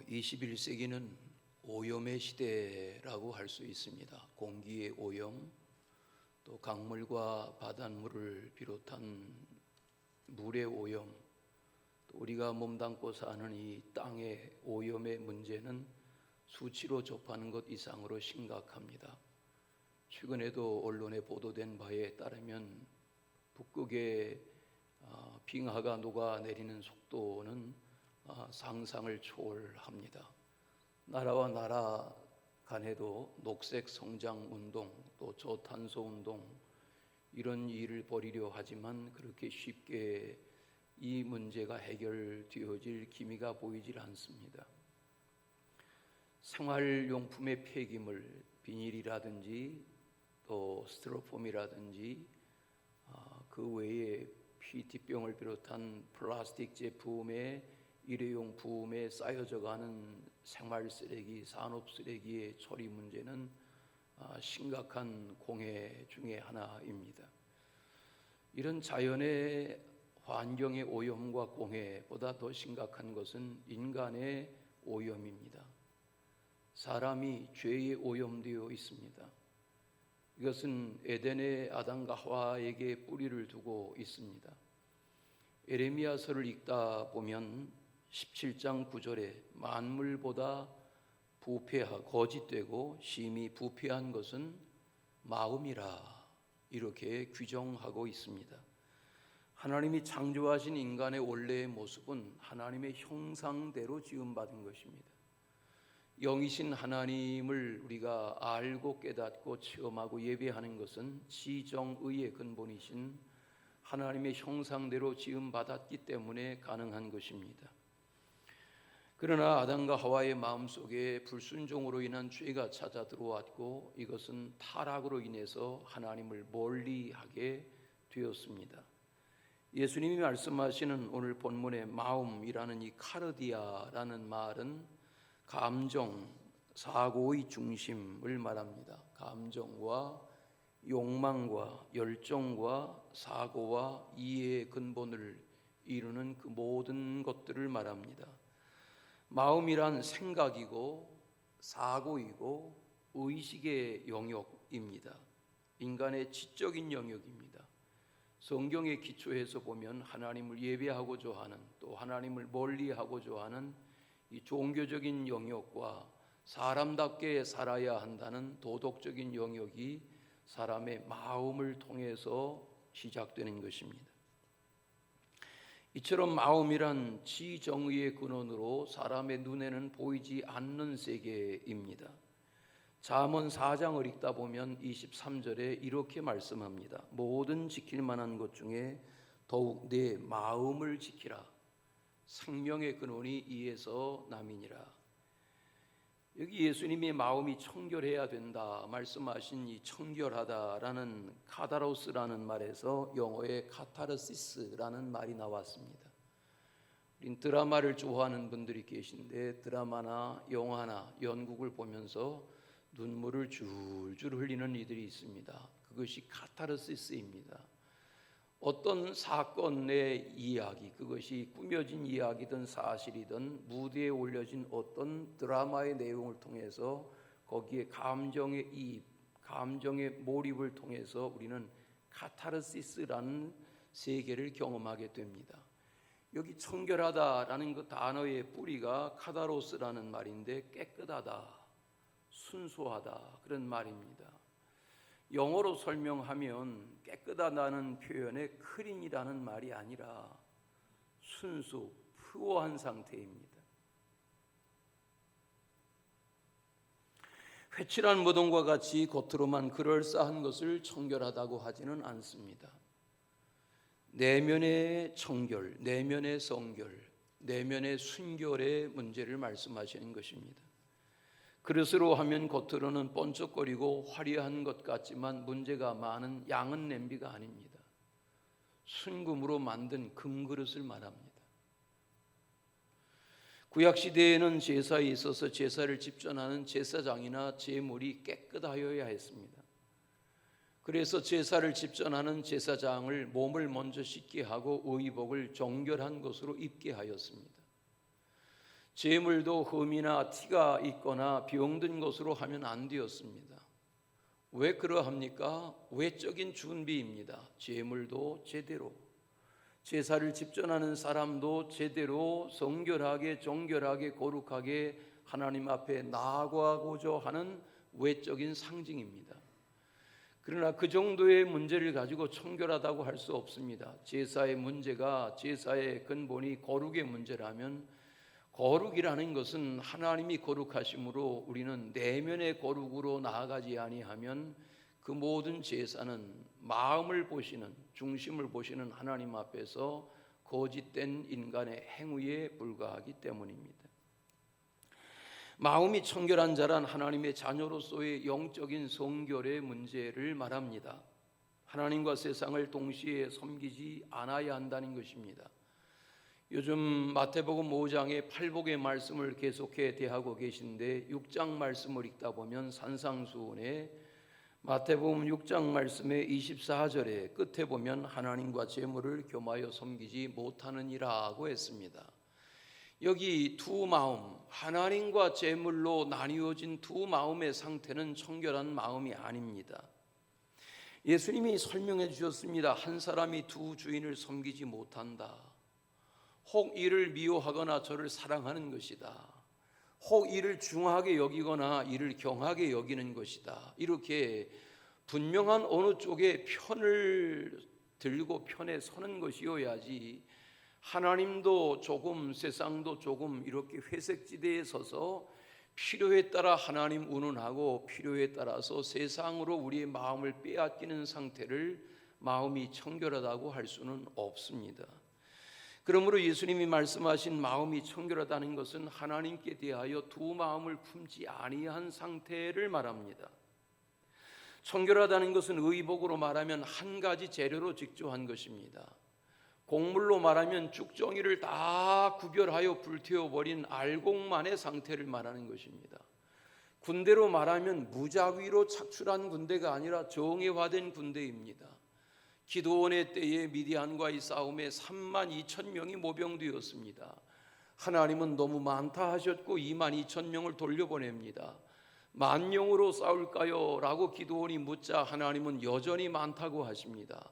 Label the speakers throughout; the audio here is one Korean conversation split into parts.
Speaker 1: 21세기는 오염의 시대라고 할 수 있습니다. 공기의 오염, 또 강물과 바닷물을 비롯한 물의 오염, 또 우리가 몸담고 사는 이 땅의 오염의 문제는 수치로 접하는 것 이상으로 심각합니다. 최근에도 언론에 보도된 바에 따르면 북극의 빙하가 녹아내리는 속도는 상상을 초월합니다. 나라와 나라 간에도 녹색 성장 운동, 또 저탄소 운동 이런 일을 벌이려 하지만 그렇게 쉽게 이 문제가 해결되어질 기미가 보이질 않습니다. 생활용품의 폐기물, 비닐이라든지 또 스티로폼이라든지 그 외에 PET병을 비롯한 플라스틱 제품의 일회용품에 쌓여져 가는 생활 쓰레기, 산업 쓰레기의 처리 문제는 심각한 공해 중에 하나입니다. 이런 자연의 환경의 오염과 공해보다 더 심각한 것은 인간의 오염입니다. 사람이 죄에 오염되어 있습니다. 이것은 에덴의 아담과 하와에게 뿌리를 두고 있습니다. 에레미야서를 읽다 보면 17장 9절에 만물보다 거짓되고 심히 부패한 것은 마음이라 이렇게 규정하고 있습니다. 하나님이 창조하신 인간의 원래의 모습은 하나님의 형상대로 지음받은 것입니다. 영이신 하나님을 우리가 알고 깨닫고 체험하고 예배하는 것은 지정의의 근본이신 하나님의 형상대로 지음받았기 때문에 가능한 것입니다. 그러나 아담과 하와의 마음속에 불순종으로 인한 죄가 찾아 들어왔고 이것은 타락으로 인해서 하나님을 멀리하게 되었습니다. 예수님이 말씀하시는 오늘 본문의 마음이라는 이 카르디아라는 말은 감정, 사고의 중심을 말합니다. 감정과 욕망과 열정과 사고와 이해의 근본을 이루는 그 모든 것들을 말합니다. 마음이란 생각이고 사고이고 의식의 영역입니다. 인간의 지적인 영역입니다. 성경에 기초해서 보면 하나님을 예배하고자 하는 또 하나님을 멀리하고자 하는 이 종교적인 영역과 사람답게 살아야 한다는 도덕적인 영역이 사람의 마음을 통해서 시작되는 것입니다. 이처럼 마음이란 지정의의 근원으로 사람의 눈에는 보이지 않는 세계입니다. 잠언 4장을 읽다 보면 23절에 이렇게 말씀합니다. 모든 지킬 만한 것 중에 더욱 내 마음을 지키라. 생명의 근원이 이에서 남이니라. 여기 예수님의 마음이 청결해야 된다 말씀하신 이 청결하다라는 카다로스라는 말에서 영어의 카타르시스라는 말이 나왔습니다. 우린 드라마를 좋아하는 분들이 계신데 드라마나 영화나 연극을 보면서 눈물을 줄줄 흘리는 이들이 있습니다. 그것이 카타르시스입니다. 어떤 사건의 이야기, 그것이 꾸며진 이야기든 사실이든 무대에 올려진 어떤 드라마의 내용을 통해서 거기에 감정의 이입, 감정의 몰입을 통해서 우리는 카타르시스라는 세계를 경험하게 됩니다. 여기 청결하다라는 그 단어의 뿌리가 카다로스라는 말인데 깨끗하다, 순수하다 그런 말입니다. 영어로 설명하면 깨끗하다는 표현에 클린이라는 말이 아니라 순수, 푸어한 상태입니다. 회칠한 무덤과 같이 겉으로만 그럴싸한 것을 청결하다고 하지는 않습니다. 내면의 청결, 내면의 성결, 내면의 순결의 문제를 말씀하시는 것입니다. 그릇으로 하면 겉으로는 번쩍거리고 화려한 것 같지만 문제가 많은 양은 냄비가 아닙니다. 순금으로 만든 금그릇을 말합니다. 구약시대에는 제사에 있어서 제사를 집전하는 제사장이나 제물이 깨끗하여야 했습니다. 그래서 제사를 집전하는 제사장을 몸을 먼저 씻게 하고 의복을 정결한 것으로 입게 하였습니다. 제물도 흠이나 티가 있거나 병든 것으로 하면 안 되었습니다. 왜 그러합니까? 외적인 준비입니다. 제물도 제대로, 제사를 집전하는 사람도 제대로 성결하게, 정결하게, 거룩하게 하나님 앞에 나아가고자 하는 외적인 상징입니다. 그러나 그 정도의 문제를 가지고 청결하다고 할 수 없습니다. 제사의 문제가, 제사의 근본이 거룩의 문제라면, 거룩이라는 것은 하나님이 거룩하심으로 우리는 내면의 거룩으로 나아가지 아니하면 그 모든 제사는 마음을 보시는, 중심을 보시는 하나님 앞에서 거짓된 인간의 행위에 불과하기 때문입니다. 마음이 청결한 자란 하나님의 자녀로서의 영적인 성결의 문제를 말합니다. 하나님과 세상을 동시에 섬기지 않아야 한다는 것입니다. 요즘 마태복음 5장의 팔복의 말씀을 계속해 대하고 계신데 6장 말씀을 읽다 보면 산상수훈에 마태복음 6장 말씀의 24절에 끝에 보면 하나님과 재물을 겸하여 섬기지 못하느니라고 했습니다. 여기 두 마음, 하나님과 재물로 나뉘어진 두 마음의 상태는 청결한 마음이 아닙니다. 예수님이 설명해 주셨습니다. 한 사람이 두 주인을 섬기지 못한다. 혹 이를 미워하거나 저를 사랑하는 것이다. 혹 이를 중하게 여기거나 이를 경하게 여기는 것이다. 이렇게 분명한 어느 쪽에 편을 들고 편에 서는 것이어야지 하나님도 조금 세상도 조금 이렇게 회색지대에 서서 필요에 따라 하나님 운운하고 필요에 따라서 세상으로 우리의 마음을 빼앗기는 상태를 마음이 청결하다고 할 수는 없습니다. 그러므로 예수님이 말씀하신 마음이 청결하다는 것은 하나님께 대하여 두 마음을 품지 아니한 상태를 말합니다. 청결하다는 것은 의복으로 말하면 한 가지 재료로 직조한 것입니다. 곡물로 말하면 쭉정이를 다 구별하여 불태워버린 알곡만의 상태를 말하는 것입니다. 군대로 말하면 무작위로 착출한 군대가 아니라 정예화된 군대입니다. 기드온의 때에 미디안과의 싸움에 32,000명이 모병되었습니다. 하나님은 너무 많다 하셨고 22,000명을 돌려보냅니다. 10,000명으로 싸울까요? 라고 기드온이 묻자 하나님은 여전히 많다고 하십니다.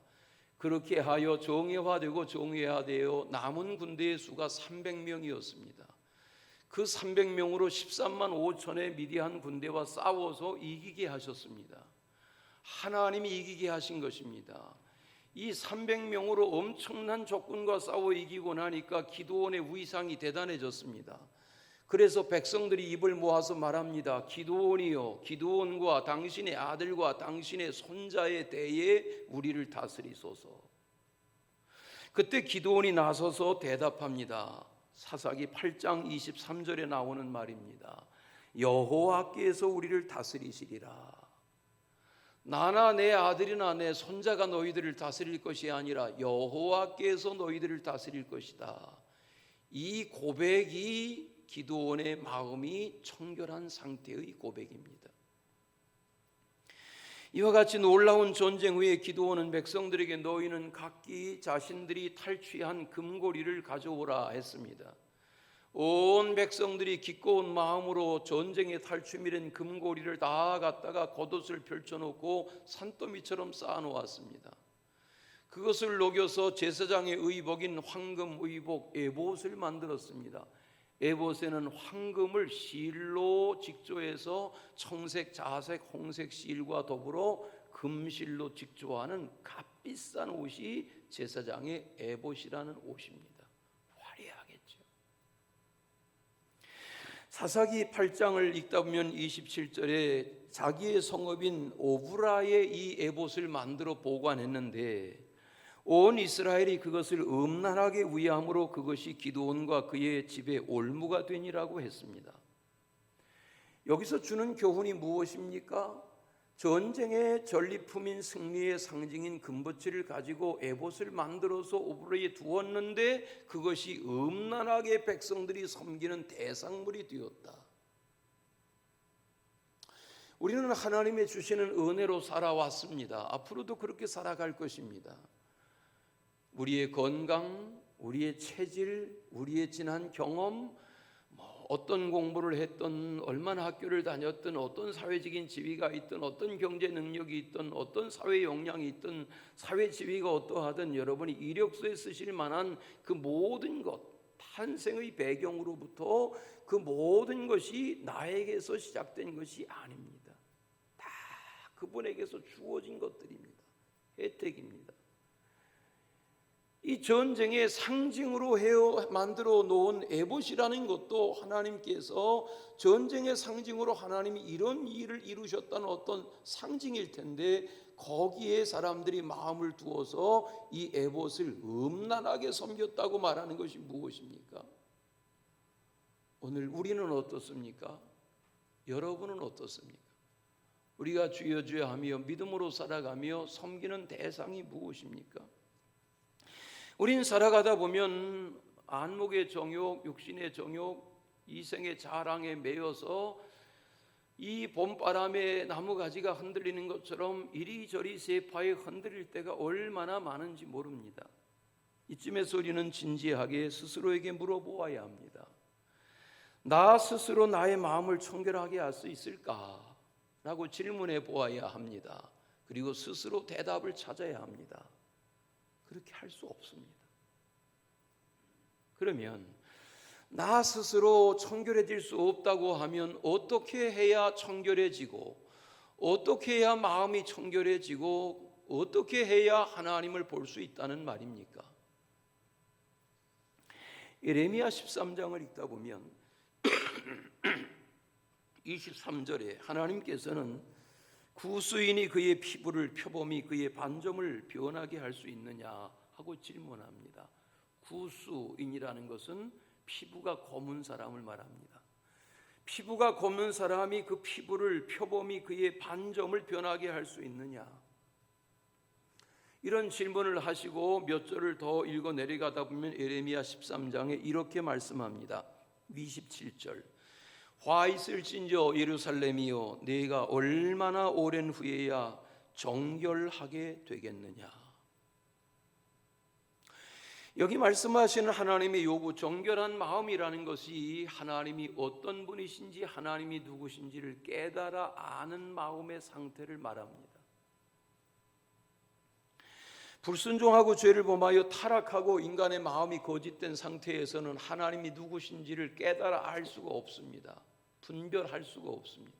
Speaker 1: 그렇게 하여 정예화되고 정예화되어 남은 군대의 수가 300명이었습니다. 그 300명으로 13만 5천의 미디안 군대와 싸워서 이기게 하셨습니다. 하나님이 이기게 하신 것입니다. 이 300명으로 엄청난 적군과 싸워 이기고 나니까 기드온의 위상이 대단해졌습니다. 그래서 백성들이 입을 모아서 말합니다. 기드온이여, 기드온과 당신의 아들과 당신의 손자의 대에 우리를 다스리소서. 그때 기드온이 나서서 대답합니다. 사사기 8장 23절에 나오는 말입니다. 여호와께서 우리를 다스리시리라. 나나 내 아들이나 내 손자가 너희들을 다스릴 것이 아니라 여호와께서 너희들을 다스릴 것이다. 이 고백이 기드온의 마음이 청결한 상태의 고백입니다. 이와 같이 놀라운 전쟁 후에 기드온은 백성들에게 너희는 각기 자신들이 탈취한 금고리를 가져오라 했습니다. 온 백성들이 기꺼운 마음으로 전쟁에 탈취밀은 금고리를 다 갖다가 겉옷을 펼쳐놓고 산더미처럼 쌓아놓았습니다. 그것을 녹여서 제사장의 의복인 황금 의복 에봇을 만들었습니다. 에봇에는 황금을 실로 직조해서 청색, 자색, 홍색 실과 더불어 금실로 직조하는 값비싼 옷이 제사장의 에봇이라는 옷입니다. 화려하겠죠. 사사기 8장을 읽다 보면 27절에 자기의 성읍인 오브라의 이 에봇을 만들어 보관했는데 온 이스라엘이 그것을 음란하게 위함으로 그것이 기드온과 그의 집에 올무가 되니라고 했습니다. 여기서 주는 교훈이 무엇입니까? 전쟁의 전리품인 승리의 상징인 금붙이를 가지고 에봇을 만들어서 오브라에 두었는데 그것이 음란하게 백성들이 섬기는 대상물이 되었다. 우리는 하나님의 주시는 은혜로 살아왔습니다. 앞으로도 그렇게 살아갈 것입니다. 우리의 건강, 우리의 체질, 우리의 지난 경험, 어떤 공부를 했던, 얼마나 학교를 다녔던, 어떤 사회적인 지위가 있든, 어떤 경제 능력이 있든, 어떤 사회 역량이 있든, 사회 지위가 어떠하든 여러분이 이력서에 쓰실 만한 그 모든 것, 탄생의 배경으로부터 그 모든 것이 나에게서 시작된 것이 아닙니다. 다 그분에게서 주어진 것들입니다. 혜택입니다. 이 전쟁의 상징으로 만들어 놓은 에봇이라는 것도 하나님께서 전쟁의 상징으로 하나님이 이런 일을 이루셨다는 어떤 상징일 텐데, 거기에 사람들이 마음을 두어서 이 에봇을 음란하게 섬겼다고 말하는 것이 무엇입니까? 오늘 우리는 어떻습니까? 여러분은 어떻습니까? 우리가 주여 주여 하며 믿음으로 살아가며 섬기는 대상이 무엇입니까? 우린 살아가다 보면 안목의 정욕, 육신의 정욕, 이생의 자랑에 매여서 이 봄바람에 나무가지가 흔들리는 것처럼 이리저리 세파에 흔들릴 때가 얼마나 많은지 모릅니다. 이쯤에서 우리는 진지하게 스스로에게 물어보아야 합니다. 나 스스로 나의 마음을 청결하게 할 수 있을까? 라고 질문해 보아야 합니다. 그리고 스스로 대답을 찾아야 합니다. 그렇게 할 수 없습니다. 그러면 나 스스로 청결해질 수 없다고 하면 어떻게 해야 청결해지고, 어떻게 해야 마음이 청결해지고, 어떻게 해야 하나님을 볼 수 있다는 말입니까? 예레미야 13장을 읽다 보면 23절에 하나님께서는 구수인이 그의 피부를 표범이 그의 반점을 변하게 할 수 있느냐 하고 질문합니다. 구수인이라는 것은 피부가 검은 사람을 말합니다. 피부가 검은 사람이 그 피부를 표범이 그의 반점을 변하게 할 수 있느냐, 이런 질문을 하시고 몇 절을 더 읽어 내려가다 보면 예레미야 13장에 이렇게 말씀합니다. 27절, 화 있을진저 예루살렘이여 네가 얼마나 오랜 후에야 정결하게 되겠느냐. 여기 말씀하시는 하나님의 요구, 정결한 마음이라는 것이 하나님이 어떤 분이신지, 하나님이 누구신지를 깨달아 아는 마음의 상태를 말합니다. 불순종하고 죄를 범하여 타락하고 인간의 마음이 거짓된 상태에서는 하나님이 누구신지를 깨달아 알 수가 없습니다. 분별할 수가 없습니다.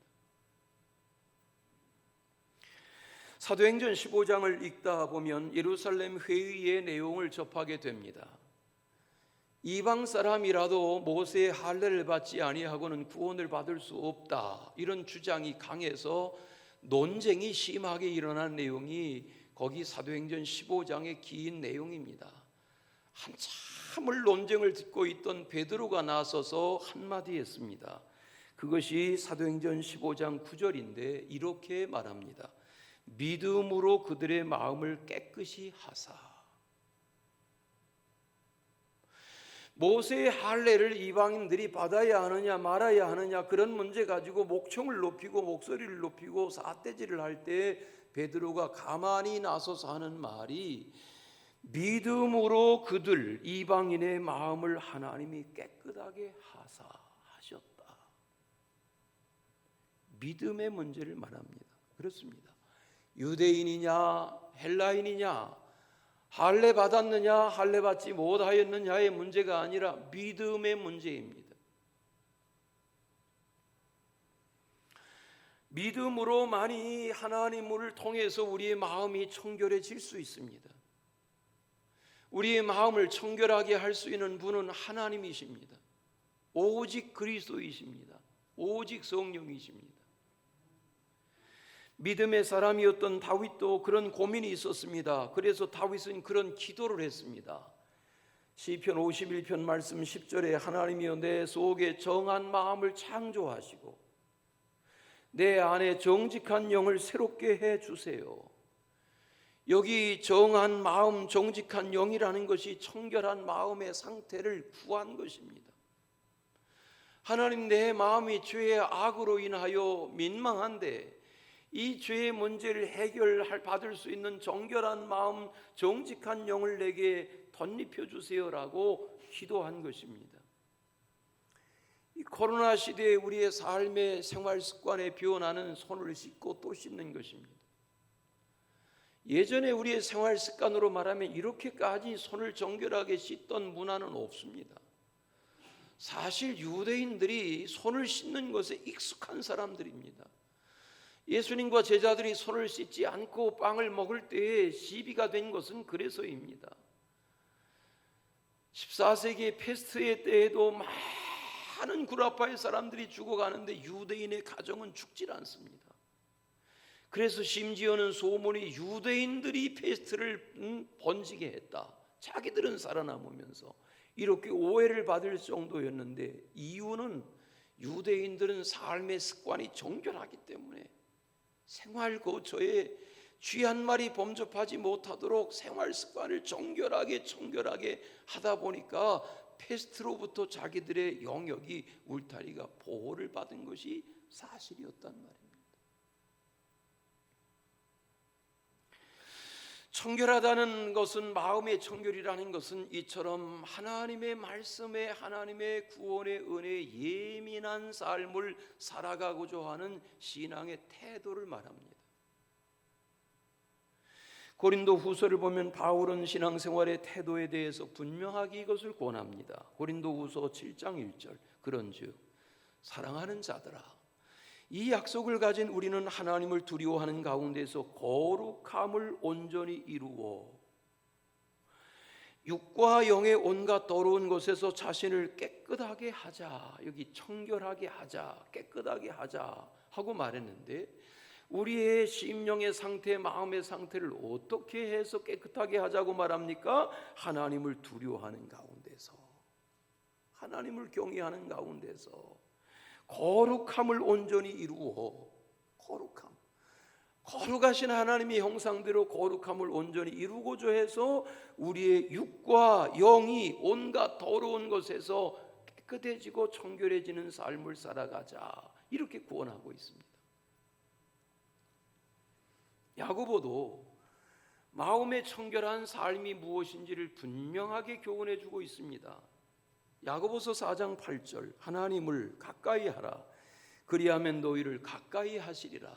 Speaker 1: 사도행전 15장을 읽다 보면 예루살렘 회의의 내용을 접하게 됩니다. 이방 사람이라도 모세의 할례를 받지 아니하고는 구원을 받을 수 없다, 이런 주장이 강해서 논쟁이 심하게 일어난 내용이 거기 사도행전 15장의 긴 내용입니다. 한참을 논쟁을 듣고 있던 베드로가 나서서 한마디 했습니다. 그것이 사도행전 15장 9절인데 이렇게 말합니다. 믿음으로 그들의 마음을 깨끗이 하사. 모세의 할례를 이방인들이 받아야 하느냐 말아야 하느냐, 그런 문제 가지고 목청을 높이고 목소리를 높이고 삿대질을 할 때 베드로가 가만히 나서서 하는 말이, 믿음으로 그들 이방인의 마음을 하나님이 깨끗하게 하사하셨다. 믿음의 문제를 말합니다. 그렇습니다. 유대인이냐 헬라인이냐, 할례 받았느냐 할례 받지 못하였느냐의 문제가 아니라 믿음의 문제입니다. 믿음으로만이 하나님을 통해서 우리의 마음이 청결해질 수 있습니다. 우리의 마음을 청결하게 할 수 있는 분은 하나님이십니다. 오직 그리스도이십니다. 오직 성령이십니다. 믿음의 사람이었던 다윗도 그런 고민이 있었습니다. 그래서 다윗은 그런 기도를 했습니다. 시편 51편 말씀 10절에 하나님이여 내 속에 정한 마음을 창조하시고 내 안에 정직한 영을 새롭게 해주세요. 여기 정한 마음, 정직한 영이라는 것이 청결한 마음의 상태를 구한 것입니다. 하나님, 내 마음이 죄의 악으로 인하여 민망한데 이 죄의 문제를 해결받을 수 있는 정결한 마음, 정직한 영을 내게 덧입혀 주세요라고 기도한 것입니다. 이 코로나 시대에 우리의 삶의 생활 습관에 변화는 손을 씻고 또 씻는 것입니다. 예전에 우리의 생활 습관으로 말하면 이렇게까지 손을 정결하게 씻던 문화는 없습니다. 사실 유대인들이 손을 씻는 것에 익숙한 사람들입니다. 예수님과 제자들이 손을 씻지 않고 빵을 먹을 때에 시비가 된 것은 그래서입니다. 14세기 페스트의 때에도 많은 구라파의 사람들이 죽어가는데 유대인의 가정은 죽질 않습니다. 그래서 심지어는 소문이 유대인들이 페스트를 번지게 했다, 자기들은 살아남으면서, 이렇게 오해를 받을 정도였는데, 이유는 유대인들은 삶의 습관이 정결하기 때문에 생활 거처에 쥐 한 마리 범접하지 못하도록 생활 습관을 정결하게 하다 보니까 페스트로부터 자기들의 영역이, 울타리가 보호를 받은 것이 사실이었단 말입니다. 청결하다는 것은, 마음의 청결이라는 것은 이처럼 하나님의 말씀에, 하나님의 구원의 은혜에 예민한 삶을 살아가고자 하는 신앙의 태도를 말합니다. 고린도 후서를 보면 바울은 신앙생활의 태도에 대해서 분명하게 이것을 권합니다. 고린도 후서 7장 1절, 그런즉 사랑하는 자들아, 이 약속을 가진 우리는 하나님을 두려워하는 가운데서 거룩함을 온전히 이루어 육과 영의 온갖 더러운 것에서 자신을 깨끗하게 하자, 여기 청결하게 하자, 깨끗하게 하자 하고 말했는데, 우리의 심령의 상태, 마음의 상태를 어떻게 해서 깨끗하게 하자고 말합니까? 하나님을 두려워하는 가운데서, 하나님을 경외하는 가운데서 거룩함을 온전히 이루어, 거룩하신 하나님의 형상대로 거룩함을 온전히 이루고자 해서 우리의 육과 영이 온갖 더러운 것에서 깨끗해지고 청결해지는 삶을 살아가자, 이렇게 구원하고 있습니다. 야고보도 마음의 청결한 삶이 무엇인지를 분명하게 교훈해 주고 있습니다. 야고보서 4장 8절, 하나님을 가까이 하라, 그리하면 너희를 가까이 하시리라.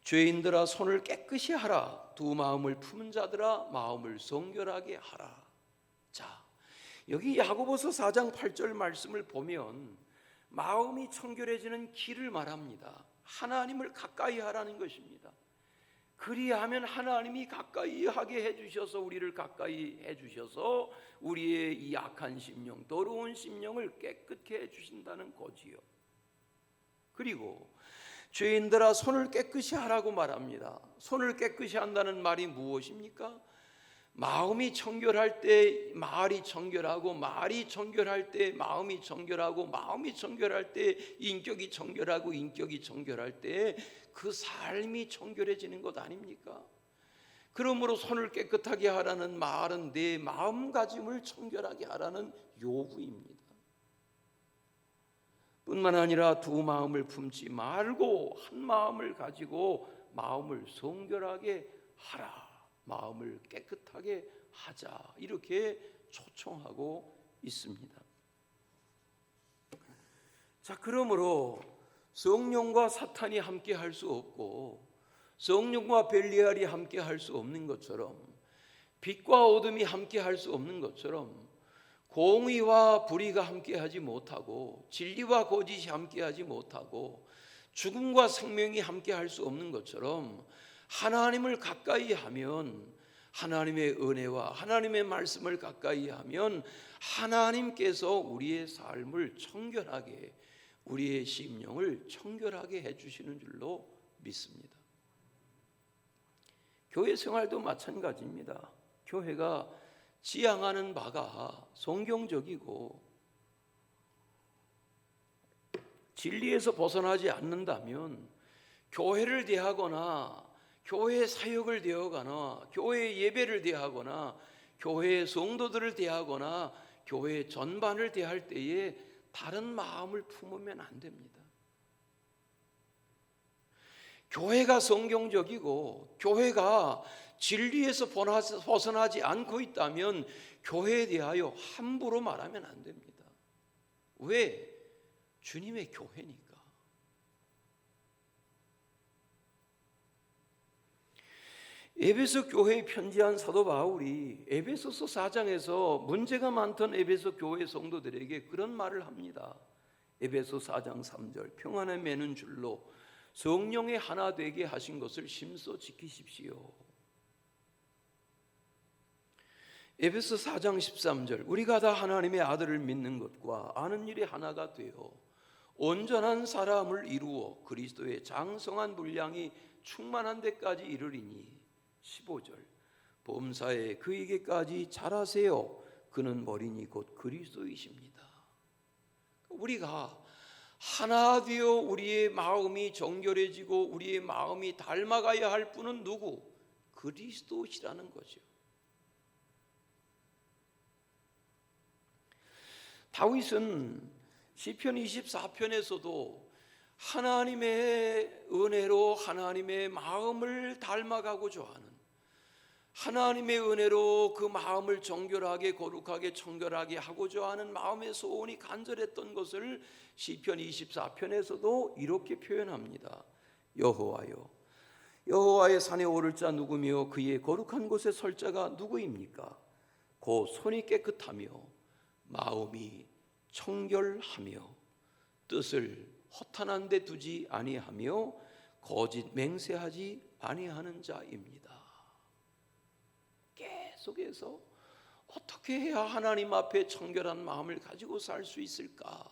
Speaker 1: 죄인들아 손을 깨끗이 하라, 두 마음을 품은 자들아 마음을 성결하게 하라. 자, 여기 야고보서 4장 8절 말씀을 보면 마음이 청결해지는 길을 말합니다. 하나님을 가까이 하라는 것입니다. 그리하면 하나님이 가까이 하게 해주셔서, 우리를 가까이 해주셔서 우리의 이 악한 심령, 더러운 심령을 깨끗게 해주신다는 거지요. 그리고 죄인들아 손을 깨끗이 하라고 말합니다. 손을 깨끗이 한다는 말이 무엇입니까? 마음이 청결할 때 말이 청결하고, 말이 청결할 때 마음이 청결하고, 마음이 청결할 때 인격이 청결하고, 인격이 청결할 때 그 삶이 청결해지는 것 아닙니까? 그러므로 손을 깨끗하게 하라는 말은 내 마음가짐을 청결하게 하라는 요구입니다. 뿐만 아니라 두 마음을 품지 말고 한 마음을 가지고 마음을 성결하게 하라, 마음을 깨끗하게 하자, 이렇게 초청하고 있습니다. 자, 그러므로 성령과 사탄이 함께 할 수 없고 성령과 벨리알이 함께 할 수 없는 것처럼, 빛과 어둠이 함께 할 수 없는 것처럼, 공의와 불의가 함께 하지 못하고 진리와 거짓이 함께 하지 못하고 죽음과 생명이 함께 할 수 없는 것처럼, 하나님을 가까이 하면, 하나님의 은혜와 하나님의 말씀을 가까이 하면 하나님께서 우리의 삶을 청결하게, 우리의 심령을 청결하게 해주시는 줄로 믿습니다. 교회 생활도 마찬가지입니다. 교회가 지향하는 바가 성경적이고 진리에서 벗어나지 않는다면 교회를 대하거나 교회 사역을 대하거나 교회 예배를 대하거나 교회 성도들을 대하거나 교회 전반을 대할 때에 다른 마음을 품으면 안 됩니다. 교회가 성경적이고 교회가 진리에서 벗어나지 않고 있다면 교회에 대하여 함부로 말하면 안 됩니다. 왜? 주님의 교회니까. 에베소 교회에 편지한 사도 바울이 에베소서 4장에서 문제가 많던 에베소 교회 성도들에게 그런 말을 합니다. 에베소 4장 3절, 평안에 매는 줄로 성령의 하나 되게 하신 것을 심써 지키십시오. 에베소 4장 13절, 우리가 다 하나님의 아들을 믿는 것과 아는 일이 하나가 되어 온전한 사람을 이루어 그리스도의 장성한 분량이 충만한 데까지 이르리니. 15절, 범사에 그에게까지 자라세요. 그는 머리니 곧 그리스도이십니다. 우리가 하나 되어 우리의 마음이 정결해지고 우리의 마음이 닮아가야 할 분은 누구? 그리스도시라는 거죠. 다윗은 시편 24편에서도 하나님의 은혜로 하나님의 마음을 닮아가고자 하는, 하나님의 은혜로 그 마음을 정결하게 거룩하게 청결하게 하고자 하는 마음의 소원이 간절했던 것을 시편 24편에서도 이렇게 표현합니다. 여호와여, 여호와의 산에 오를 자 누구며 그의 거룩한 곳에 설 자가 누구입니까? 곧 손이 깨끗하며 마음이 청결하며 뜻을 허탄한 데 두지 아니하며 거짓 맹세하지 아니하는 자입니다. 계속해서 어떻게 해야 하나님 앞에 청결한 마음을 가지고 살 수 있을까?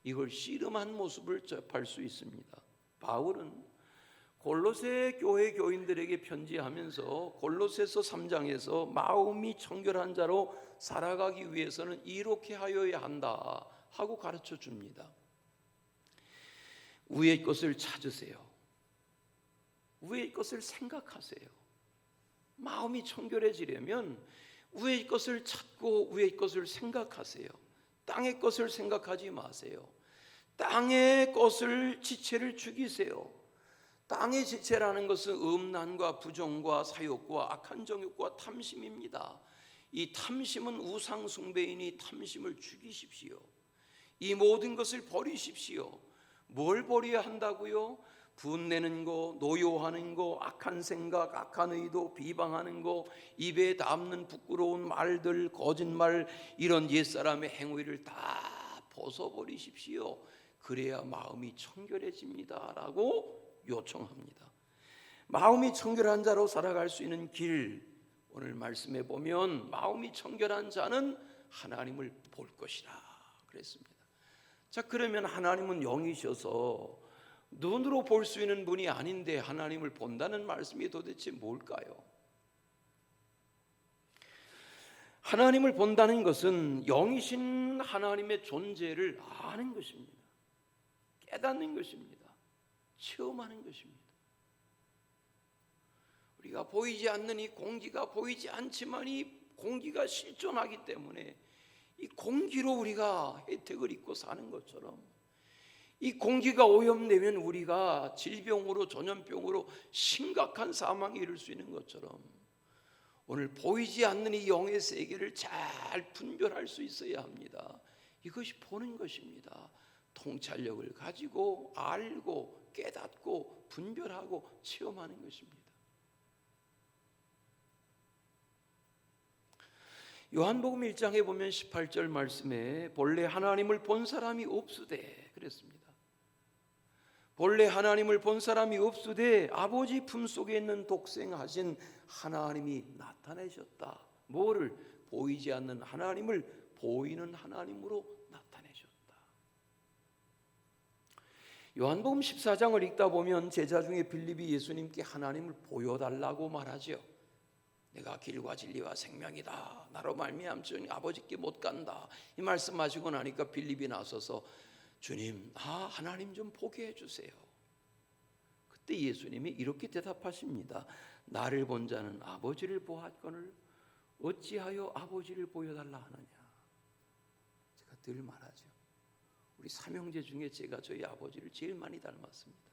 Speaker 1: 이걸 씨름한 모습을 접할 수 있습니다. 바울은 골로새 교회 교인들에게 편지하면서 골로새서 3장에서 마음이 청결한 자로 살아가기 위해서는 이렇게 하여야 한다 하고 가르쳐 줍니다. 위의 것을 찾으세요. 위의 것을 생각하세요. 마음이 청결해지려면 위의 것을 찾고 위의 것을 생각하세요. 땅의 것을 생각하지 마세요. 땅의 것을 지체를 죽이세요. 땅의 지체라는 것은 음란과 부정과 사욕과 악한 정욕과 탐심입니다. 이 탐심은 우상 숭배이니 탐심을 죽이십시오. 이 모든 것을 버리십시오. 뭘 버려야 한다고요? 분내는 거, 노여하는 거, 악한 생각, 악한 의도, 비방하는 거, 입에 담는 부끄러운 말들, 거짓말, 이런 옛사람의 행위를 다 벗어버리십시오. 그래야 마음이 청결해집니다 라고 요청합니다. 마음이 청결한 자로 살아갈 수 있는 길, 오늘 말씀해 보면 마음이 청결한 자는 하나님을 볼 것이라 그랬습니다. 자, 그러면 하나님은 영이셔서 눈으로 볼 수 있는 분이 아닌데 하나님을 본다는 말씀이 도대체 뭘까요? 하나님을 본다는 것은 영이신 하나님의 존재를 아는 것입니다. 깨닫는 것입니다. 체험하는 것입니다. 우리가 보이지 않는 이 공기가 보이지 않지만 이 공기가 실존하기 때문에 이 공기로 우리가 혜택을 입고 사는 것처럼, 이 공기가 오염되면 우리가 질병으로 전염병으로 심각한 사망에 이를 수 있는 것처럼 오늘 보이지 않는 이 영의 세계를 잘 분별할 수 있어야 합니다. 이것이 보는 것입니다. 통찰력을 가지고 알고 깨닫고 분별하고 체험하는 것입니다. 요한복음 1장에 보면 18절 말씀에 본래 하나님을 본 사람이 없으되 그랬습니다. 본래 하나님을 본 사람이 없으되 아버지 품속에 있는 독생하신 하나님이 나타내셨다. 뭐를? 보이지 않는 하나님을 보이는 하나님으로 나타내셨다. 요한복음 14장을 읽다 보면 제자 중에 빌립이 예수님께 하나님을 보여달라고 말하죠. 내가 길과 진리와 생명이다. 나로 말미암지 아버지께 못 간다. 이 말씀하시고 나니까 빌립이 나서서 주님, 하나님 좀 보게 해주세요. 그때 예수님이 이렇게 대답하십니다. 나를 본 자는 아버지를 보았거늘 어찌하여 아버지를 보여달라 하느냐. 제가 늘 말하죠. 우리 삼형제 중에 제가 저희 아버지를 제일 많이 닮았습니다.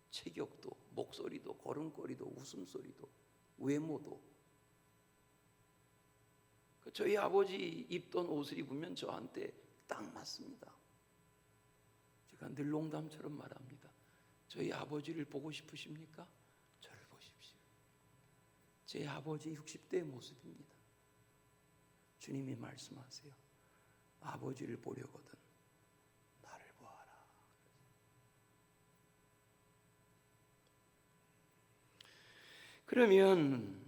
Speaker 1: 체격도, 목소리도, 걸음걸이도, 웃음소리도, 외모도. 저희 아버지 입던 옷을 입으면 저한테 딱 맞습니다. 제가 늘 농담처럼 말합니다. 저희 아버지를 보고 싶으십니까? 저를 보십시오. 제 아버지 60대의 모습입니다. 주님이 말씀하세요. 아버지를 보려거든 나를 보아라. 그러면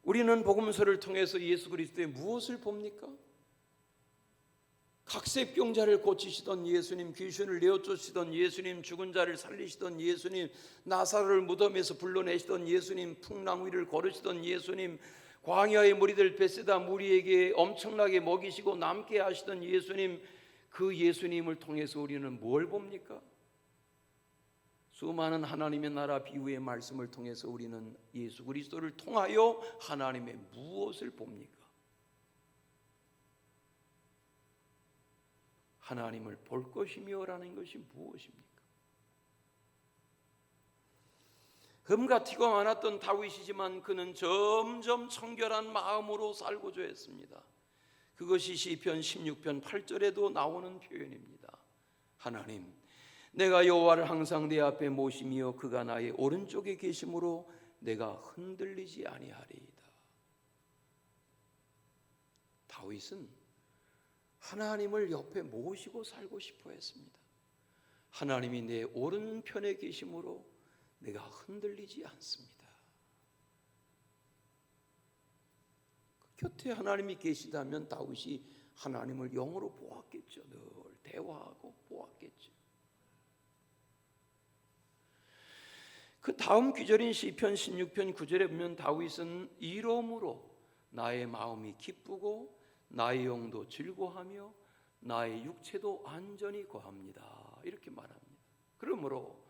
Speaker 1: 우리는 복음서를 통해서 예수 그리스도의 무엇을 봅니까? 각색병자를 고치시던 예수님, 귀신을 내어쫓으시던 예수님, 죽은 자를 살리시던 예수님, 나사로를 무덤에서 불러내시던 예수님, 풍랑 위를 걸으시던 예수님, 광야의 무리들 베세다 무리에게 엄청나게 먹이시고 남게 하시던 예수님, 그 예수님을 통해서 우리는 뭘 봅니까? 수많은 하나님의 나라 비유의 말씀을 통해서 우리는 예수 그리스도를 통하여 하나님의 무엇을 봅니까? 하나님을 볼 것이며 라는 것이 무엇입니까? 흠과 티가 많았던 다윗이지만 그는 점점 청결한 마음으로 살고자 했습니다. 그것이 시편 16편 8절에도 나오는 표현입니다. 하나님, 내가 여호와를 항상 내 앞에 모시며 그가 나의 오른쪽에 계심으로 내가 흔들리지 아니하리이다. 다윗은 하나님을 옆에 모시고 살고 싶어 했습니다. 하나님이 내 오른편에 계심으로 내가 흔들리지 않습니다. 그 곁에 하나님이 계시다면 다윗이 하나님을 영으로 보았겠죠. 늘 대화하고 보았겠죠. 그 다음 귀절인 시편 16편 9절에 보면 다윗은 이러므로 나의 마음이 기쁘고 나의 영도 즐거하며 나의 육체도 안전히 거합니다. 이렇게 말합니다. 그러므로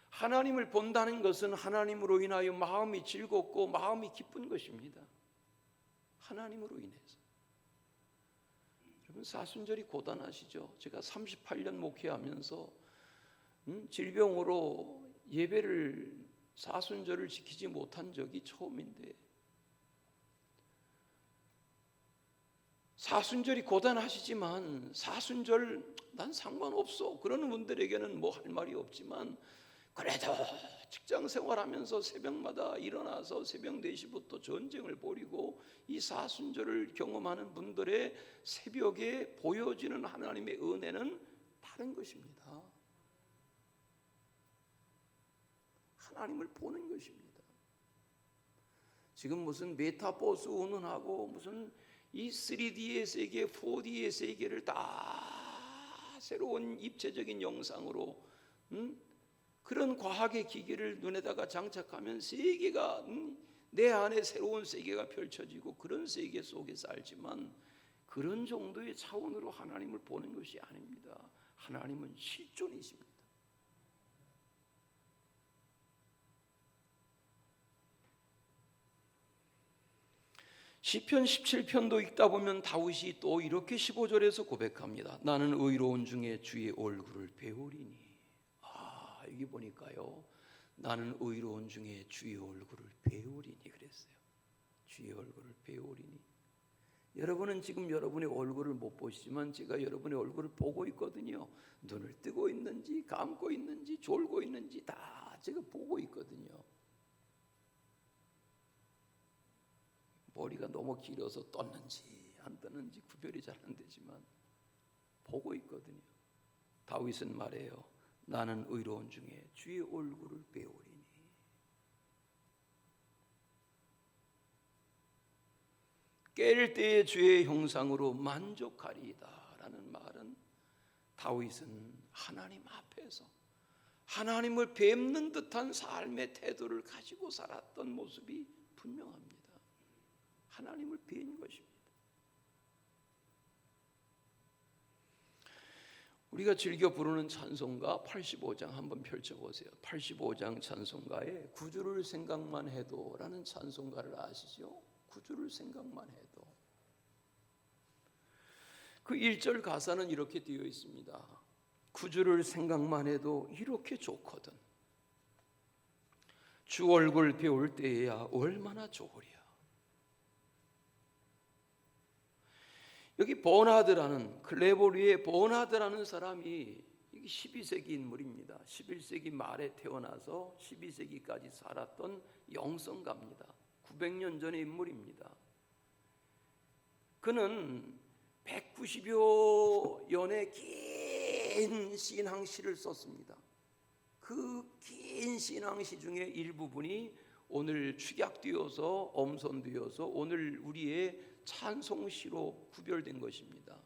Speaker 1: 하나님을 본다는 것은 하나님으로 인하여 마음이 즐겁고 마음이 기쁜 것입니다. 하나님으로 인해서. 여러분 사순절이 고단하시죠? 제가 38년 목회하면서 질병으로 예배를 사순절을 지키지 못한 적이 처음인데 사순절이 고단하시지만 사순절 난 상관없어 그러는 분들에게는 뭐 할 말이 없지만 그래도 직장 생활하면서 새벽마다 일어나서 새벽 4시부터 전쟁을 벌이고 이 사순절을 경험하는 분들의 새벽에 보여지는 하나님의 은혜는 다른 것입니다. 하나님을 보는 것입니다. 지금 무슨 메타버스 운운하고 무슨 이 3D의 세계, 4D의 세계를 다 새로운 입체적인 영상으로 그런 과학의 기기를 눈에다가 장착하면 세계가 내 안에 새로운 세계가 펼쳐지고 그런 세계 속에 살지만 그런 정도의 차원으로 하나님을 보는 것이 아닙니다. 하나님은 실존이십니다. 시편 17편도 읽다 보면 다윗이 또 이렇게 15절에서 고백합니다. 나는 의로운 중에 주의 얼굴을 배우리니. 여기 보니까요. 나는 의로운 중에 주의 얼굴을 배우리니 그랬어요. 주의 얼굴을 배우리니. 여러분은 지금 여러분의 얼굴을 못 보시지만 제가 여러분의 얼굴을 보고 있거든요. 눈을 뜨고 있는지 감고 있는지 졸고 있는지 다 제가 보고 있거든요. 머리가 너무 길어서 떴는지 안 떴는지 구별이 잘 안 되지만 보고 있거든요. 다윗은 말해요. 나는 의로운 중에 주의 얼굴을 배우리니. 깰 때의 주의 형상으로 만족하리이다 라는 말은 다윗은 하나님 앞에서 하나님을 뵙는 듯한 삶의 태도를 가지고 살았던 모습이 분명합니다. 하나님을 뵌 것입니다. 우리가 즐겨 부르는 찬송가 85장 한번 펼쳐보세요. 85장 찬송가에 구주를 생각만 해도 라는 찬송가를 아시죠? 구주를 생각만 해도. 그 1절 가사는 이렇게 되어 있습니다. 구주를 생각만 해도 이렇게 좋거든. 주 얼굴 배울 때에야 얼마나 좋으랴. 여기 버나드라는 클레보리의 버나드라는 사람이 이게 12세기 인물입니다. 11세기 말에 태어나서 12세기까지 살았던 영성가입니다. 900년 전의 인물입니다. 그는 190여 연의 긴 신앙시를 썼습니다. 그 긴 신앙시 중에 일부분이 오늘 축약되어서 엄선되어서 오늘 우리의 찬송시로 구별된 것입니다.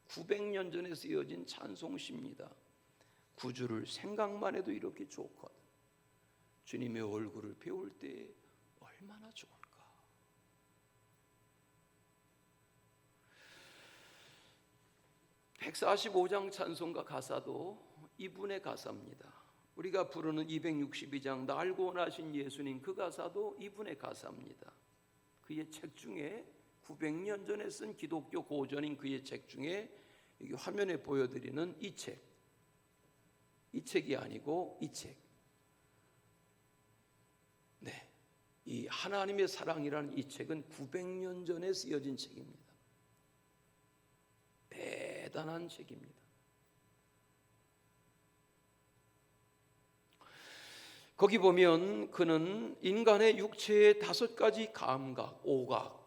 Speaker 1: 900년 전에 쓰여진 찬송시입니다. 구주를 생각만 해도 이렇게 좋거든. 주님의 얼굴을 배울 때 얼마나 좋을까. 145장 찬송가 가사도 이분의 가사입니다. 우리가 부르는 262장 날고 원하신 예수님, 그 가사도 이분의 가사입니다. 그의 책 중에 900년 전에 쓴 기독교 고전인 그의 책 중에 여기 화면에 보여드리는 이 책이 아니고 이 책. 네, 이 하나님의 사랑이라는 이 책은 900년 전에 쓰여진 책입니다. 대단한 책입니다. 거기 보면 그는 인간의 육체의 5가지 감각, 오각,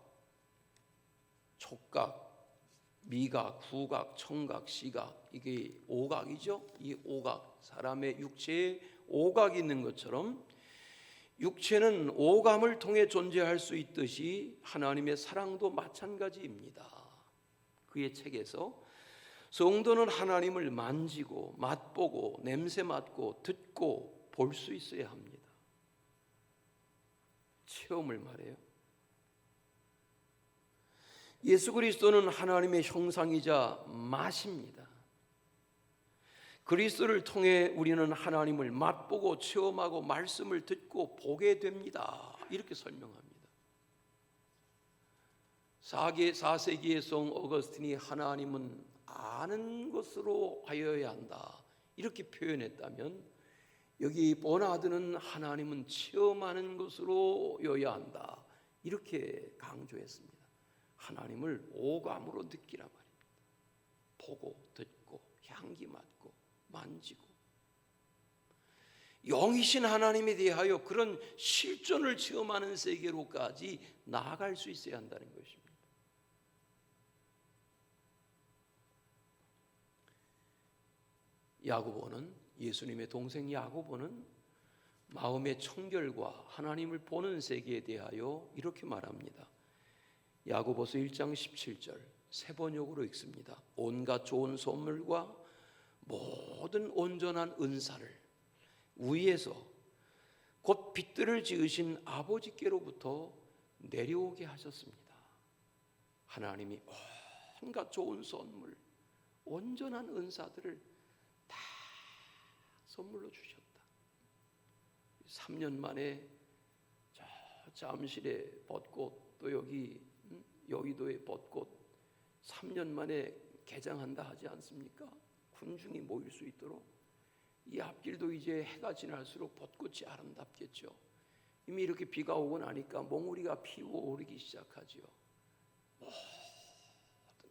Speaker 1: 촉각, 미각, 후각, 청각, 시각, 이게 오각이죠. 이 오각, 사람의 육체에 오각이 있는 것처럼 육체는 오감을 통해 존재할 수 있듯이 하나님의 사랑도 마찬가지입니다. 그의 책에서 성도는 하나님을 만지고 맛보고 냄새 맡고 듣고 볼 수 있어야 합니다. 체험을 말해요. 예수 그리스도는 하나님의 형상이자 맛입니다. 그리스도를 통해 우리는 하나님을 맛보고 체험하고 말씀을 듣고 보게 됩니다. 이렇게 설명합니다. 4세기의 성 어거스틴이 하나님은 아는 것으로 하여야 한다 이렇게 표현했다면, 여기 보나드는 하나님은 체험하는 것으로여야 한다 이렇게 강조했습니다. 하나님을 오감으로 느끼라 말입니다. 보고 듣고 향기 맡고 만지고 영이신 하나님에 대하여 그런 실존을 체험하는 세계로까지 나아갈 수 있어야 한다는 것입니다. 야고보는, 예수님의 동생 야고보는 마음의 청결과 하나님을 보는 세계에 대하여 이렇게 말합니다. 야고보서 1장 17절 세 번역으로 읽습니다. 온갖 좋은 선물과 모든 온전한 은사를 위에서 곧 빛들을 지으신 아버지께로부터 내려오게 하셨습니다. 하나님이 온갖 좋은 선물, 온전한 은사들을 다 선물로 주셨다. 3년 만에 저 잠실의 벚꽃, 또 여기 여의도의 벚꽃 3년 만에 개장한다 하지 않습니까? 군중이 모일 수 있도록. 이 앞길도 이제 해가 지날수록 벚꽃이 아름답겠죠. 이미 이렇게 비가 오고 나니까 몽우리가 피어오르기 시작하죠.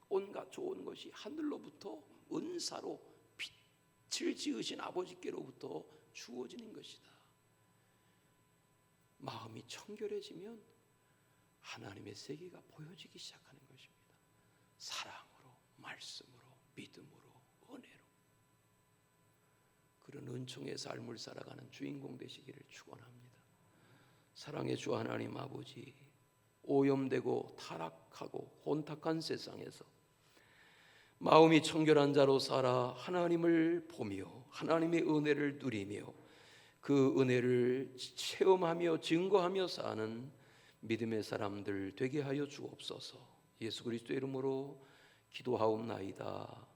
Speaker 1: 온갖 좋은 것이 하늘로부터 은사로 빛을 지으신 아버지께로부터 주어지는 것이다. 마음이 청결해지면 하나님의 세계가 보여지기 시작하는 것입니다. 사랑으로, 말씀으로, 믿음으로, 은혜로. 그런 은총의 삶을 살아가는 주인공 되시기를 축원합니다. 사랑의 주 하나님 아버지, 오염되고 타락하고 혼탁한 세상에서 마음이 청결한 자로 살아 하나님을 보며 하나님의 은혜를 누리며 그 은혜를 체험하며 증거하며 사는 믿음의 사람들 되게 하여 주옵소서. 예수 그리스도의 이름으로 기도하옵나이다.